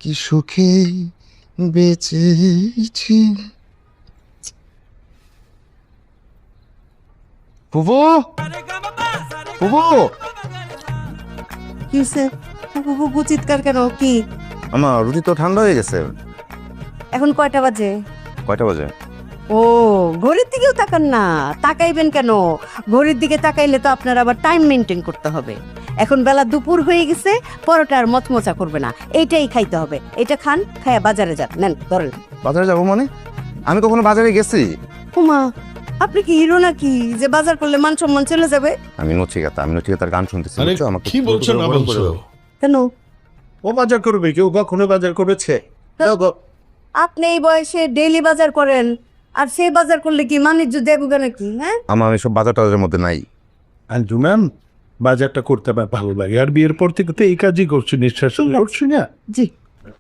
কি সুখে বেঁচেছি। ফুফু, ফুফু, কি হয়েছে? বুবু চিৎকার কেন? কি আমার রুটি তো ঠান্ডা হয়ে গেছে। এখন কয়টা বাজে? কয়টা বাজে? ও, ঘড়ির দিকেও তাকান না। তাকাইবেন কেন? ঘড়ির দিকে তাকাইলে তো আপনার আবার টাইম মেনটেন করতে হবে। এখন বেলা দুপুর হয়ে গেছে, পরোটা আর মচমচা করবে না, এইটাই খাইতে হবে। এটা খান, খায়া বাজারে যান। নেন ধরেন। বাজারে যাবো মানে? আমি কখনো বাজারে গেছি? উমা, আপনি কি হিরো নাকি যে বাজার করলে মান সম্মান চলে যাবে? আমি নচিকেতার গান শুনতেছি। আরে বুঝছো? আমাকে কি বলছো না গরম করে বলছো? দাও। কেন? ও বাজার করবে, কেউ কখনো বাজার করেছে? আপনি এই বয়সে ডেইলি বাজার করেন, আর সেই বাজার করলে কি বাণিজ্য দেবো নাকি? হ্যাঁ, আমার এসব বাজার টাজারের মধ্যে নাই। আন্টু ম্যাম, বাজারটা করতে আমার ভালো লাগে, আর বিয়ের পর থেকে তো এই কাজই করছি, নিঃশ্বাস করছি না। জি